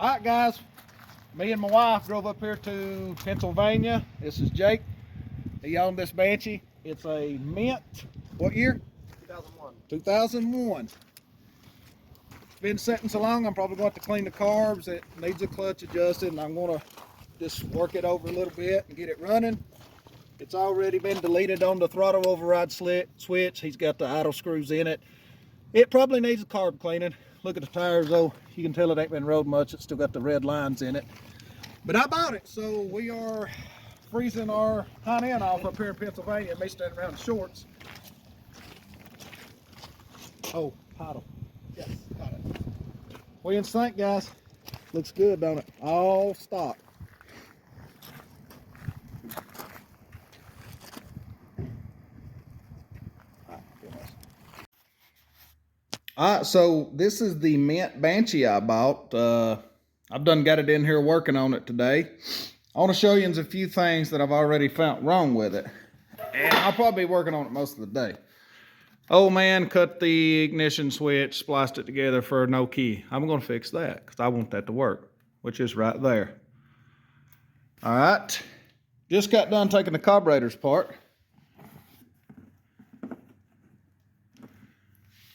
All right, guys. Me and my wife drove up here to Pennsylvania. This is Jake. He owned this Banshee. It's a mint. What year? 2001. 2001. It's been sitting so long, I'm probably going to clean the carbs. It needs a clutch adjusted, and I'm going to just work it over a little bit and get it running. It's already been deleted on the throttle override switch. He's got the idle screws in it. It probably needs a carb cleaning. Look at the tires though. You can tell it ain't been rode much. It's still got the red lines in it. But I bought it, so we are freezing our hind end off up here in Pennsylvania. Me standing around in shorts. Oh, paddle. Yes, got it. What do you think, guys? Looks good, don't it? All stock. Alright, so this is the mint Banshee I bought. I've done got it in here working on it today. I want to show you a few things that I've already found wrong with it. And I'll probably be working on it most of the day. Old man cut the ignition switch, spliced it together for no key. I'm going to fix that because I want that to work, which is right there. Alright, just got done taking the carburetors apart.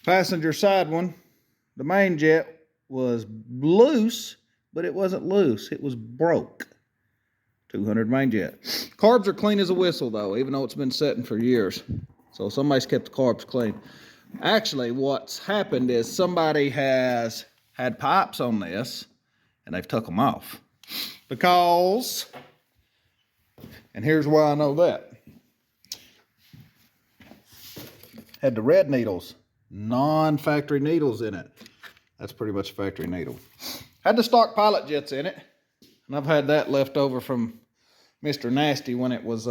Passenger side one, the main jet was loose, but it wasn't loose, it was broke. 200 main jet. Carbs are clean as a whistle though, even though it's been sitting for years. So somebody's kept the carbs clean. Actually, what's happened is somebody has had pipes on this and they've took them off. Because, and here's why I know that. Had the red needles. Non-factory needles in it. That's pretty much a factory needle. Had the stock pilot jets in it, and I've had that left over from Mr. Nasty when it was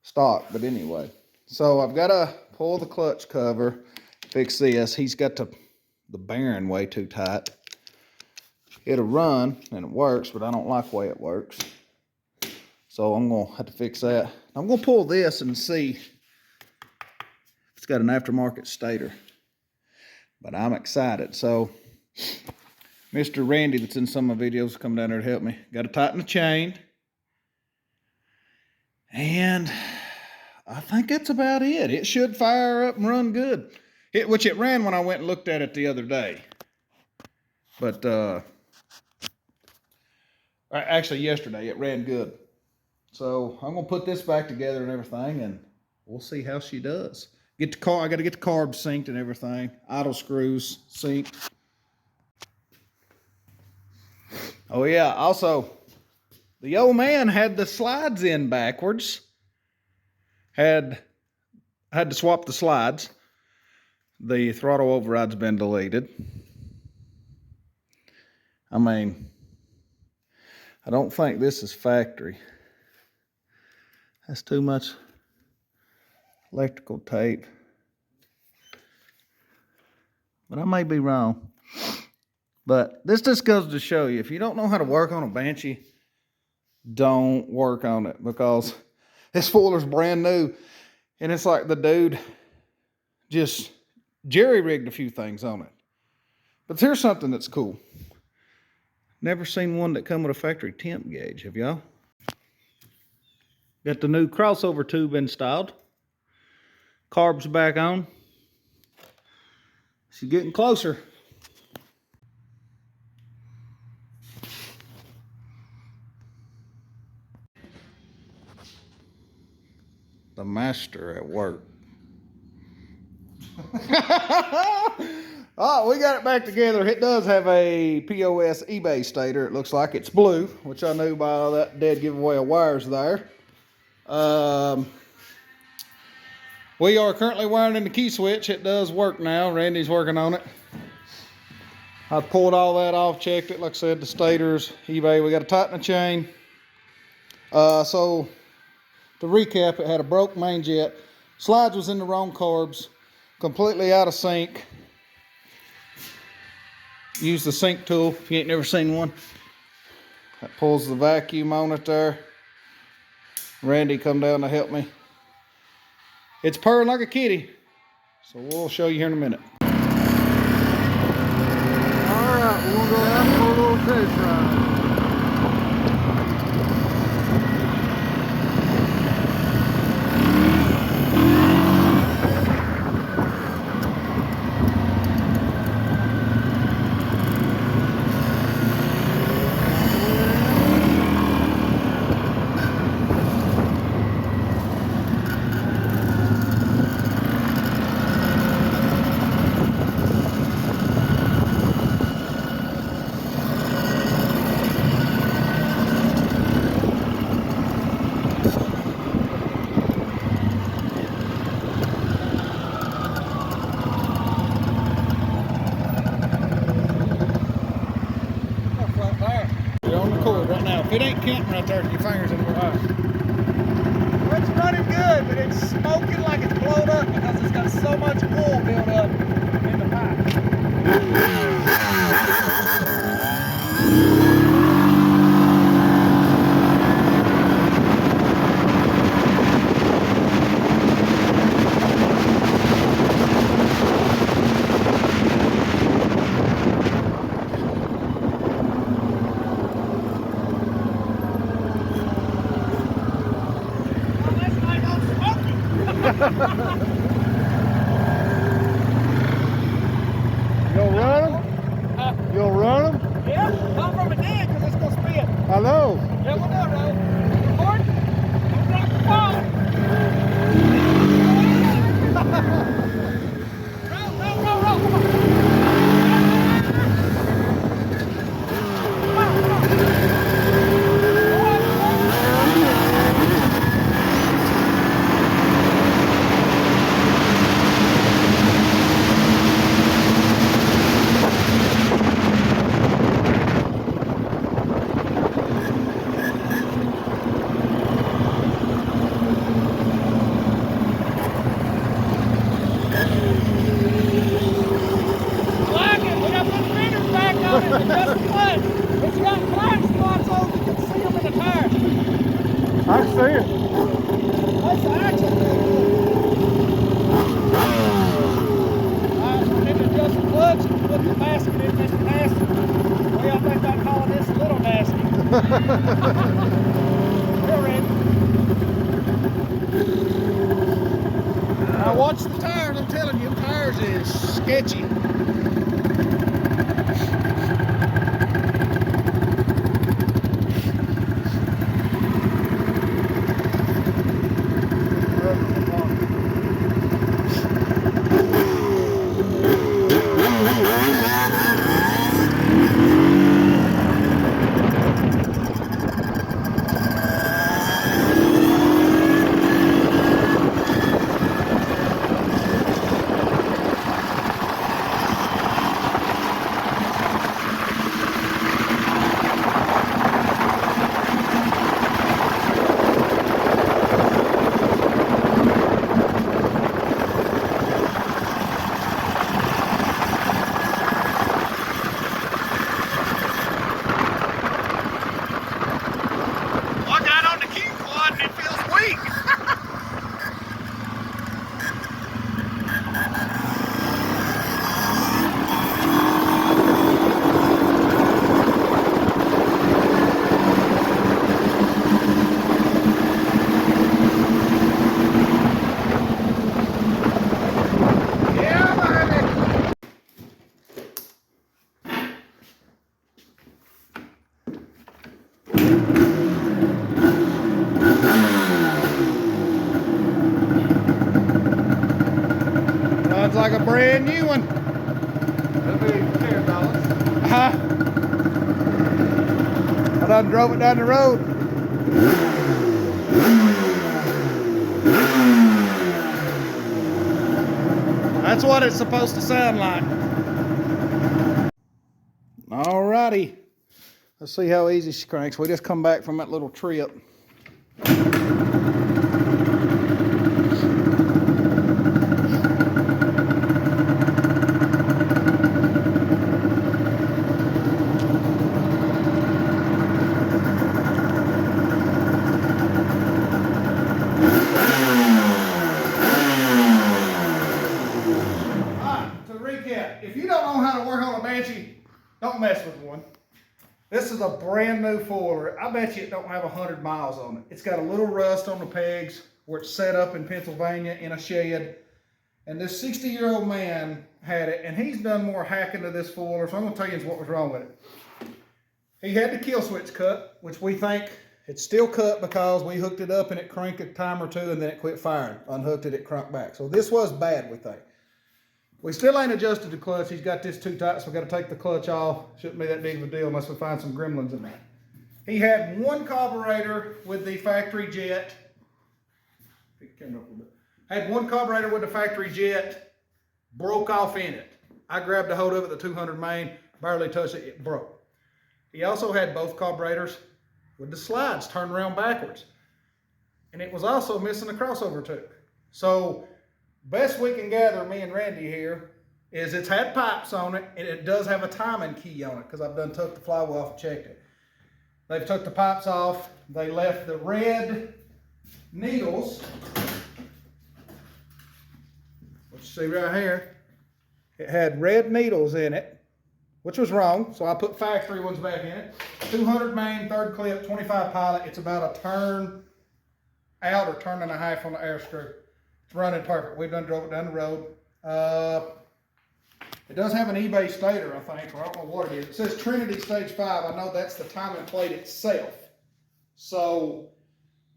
stock. But anyway, so I've got to pull the clutch cover, fix this. He's got the bearing way too tight. It'll run and it works, but I don't like the way it works. So I'm going to have to fix that. I'm going to pull this and see if it's got an aftermarket stator. But I'm excited. So Mr. Randy that's in some of my videos come down there to help me. Got to tighten the chain. And I think that's about it. It should fire up and run good. Which it ran when I went and looked at it the other day. But actually yesterday it ran good. So I'm gonna put this back together and everything, and we'll see how she does. I got to get the carbs synced and everything. Idle screws synced. Oh yeah. Also, the old man had the slides in backwards. Had to swap the slides. The throttle override's been deleted. I mean, I don't think this is factory. That's too much electrical tape. But I may be wrong. But this just goes to show you, if you don't know how to work on a Banshee, don't work on it, because this spoiler's brand new. And it's like the dude just jerry-rigged a few things on it. But here's something that's cool. Never seen one that come with a factory temp gauge, have y'all? Got the new crossover tube installed. Carbs back on. She's getting closer. The master at work. Oh, we got it back together. It does have a POS eBay stator. It looks like it's blue, which I knew by that dead giveaway of wires there. We are currently wiring in the key switch. It does work now. Randy's working on it. I pulled all that off, checked it. Like I said, the stators, eBay. We got to tighten the chain. So to recap, it had a broke main jet. Slides was in the wrong carbs. Completely out of sync. Use the sync tool if you ain't never seen one. That pulls the vacuum on it there. Randy come down to help me. It's purring like a kitty. So we'll show you here in a minute. We're gonna go out for a little test ride. You're on the cord right now. If it ain't camping right there, your fingers in the water. Well, it's running good, but it's smoking like it's blown up because it's got so much oil built up in the pipe. Well, that's like I'm smoking. You gonna run them? You gonna run them? Yeah, not from a dead because it's going to spin. I know. Yeah, we'll do it, Ray. Record. Don't drop the ball. Roll, roll, roll, roll. Come on. It's just blood. It's got black spots on it. You can see them in the tire. I can see it. That's the action thing. Alright, we need to adjust the clutch and put the basket in Mr. Nasty. Well, I think I call this Little Nasty. You're ready. Now watch the tires. I'm telling you, tires is sketchy. Runs like a brand new one. That'll be $10. Huh? I done drove it down the road. That's what it's supposed to sound like. Alrighty. Let's see how easy she cranks. We just come back from that little trip. If you don't know how to work on a Banshee, Don't mess with one. This is a brand new foiler. I bet you it don't have 100 miles on it. It's got a little rust on the pegs where it's set up in Pennsylvania in a shed. And this 60-year-old man had it, and he's done more hacking to this foiler, so I'm gonna tell you what was wrong with it. He had the kill switch cut, which we think it's still cut because we hooked it up and it cranked a time or two and then it quit firing. Unhooked it, it cranked back. So this was bad, we think. We still ain't adjusted the clutch. He's got this too tight, so we got to take the clutch off. Shouldn't be that big of a deal unless we find some gremlins in there. He had one carburetor with the factory jet. Had one carburetor with the factory jet, broke off in it. I grabbed a hold of it, the 200 main, barely touched it, it broke. He also had both carburetors with the slides turned around backwards. And it was also missing a crossover tube. So, best we can gather, me and Randy here, is it's had pipes on it, and it does have a timing key on it, because I've done took the flywheel off and checked it. They've took the pipes off, they left the red needles, which you see right here, it had red needles in it, which was wrong, so I put factory ones back in it. 200 main, third clip, 25 pilot, it's about a turn out or turn and a half on the air screw. It's running perfect. We've done drove it down the road. It does have an eBay stator, I think, or I don't know what it is. It says Trinity Stage 5. I know that's the timing plate itself. So,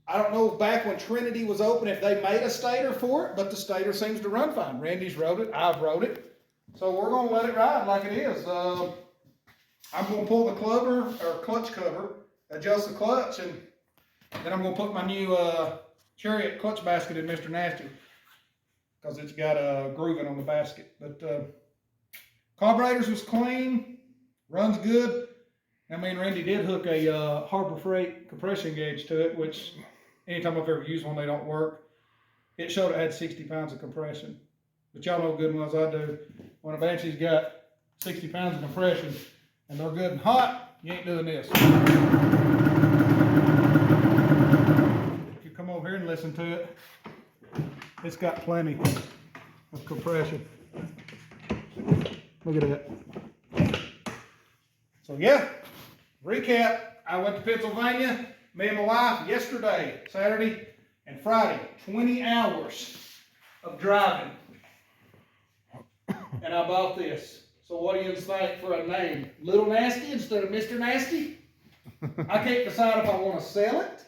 I don't know if back when Trinity was open if they made a stator for it, but the stator seems to run fine. Randy's rode it, I've rode it. So we're going to let it ride like it is. I'm going to pull the clutch cover, adjust the clutch, and then I'm going to put my new Chariot clutch basket in Mr. Nasty, because it's got a grooving on the basket. But carburetors was clean, runs good. I mean, Randy did hook a Harbor Freight compression gauge to it, which anytime I've ever used one, they don't work. It showed it had 60 pounds of compression. But y'all know good ones I do. When a Banshee's got 60 pounds of compression and they're good and hot, you ain't doing this. If you come over here and listen to it, it's got plenty of compression. Look at that. So yeah, recap, I went to Pennsylvania, me and my wife, yesterday, Saturday and Friday, 20 hours of driving. And I bought this. So what do you think for a name? Little Nasty instead of Mr. Nasty? I can't decide if I want to sell it.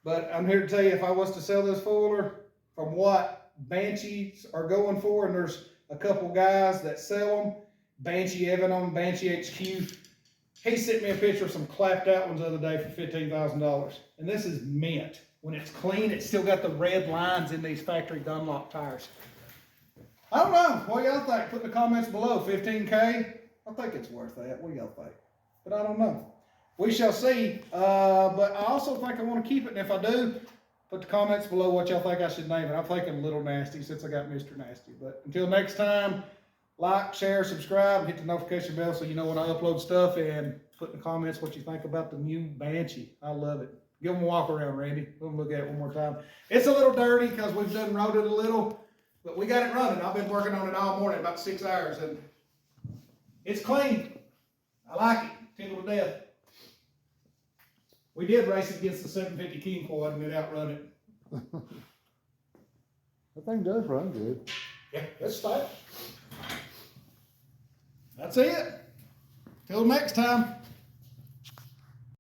But I'm here to tell you, if I was to sell this foiler, from what Banshees are going for, and there's a couple guys that sell them, Banshee Evan on Banshee HQ, he sent me a picture of some clapped out ones the other day for $15,000. And this is mint. When it's clean, it's still got the red lines in these factory Dunlop tires. I don't know. What y'all think? Put in the comments below. 15K? I think it's worth that. What do y'all think? But I don't know. We shall see. But I also think I want to keep it. And if I do, put the comments below what y'all think I should name it. I'm thinking Little Nasty since I got Mr. Nasty. But until next time, like, share, subscribe, hit the notification bell so you know when I upload stuff. And put in the comments what you think about the new Banshee. I love it. Give them a walk around, Randy. Let them look at it one more time. It's a little dirty because we've done rode it a little. But we got it running. I've been working on it all morning, about 6 hours, and it's clean. I like it. Tingle to death. We did race it against the 750 King Quad and it outrun it. That thing does run good. Yeah, it's stylish. That's it. Till next time.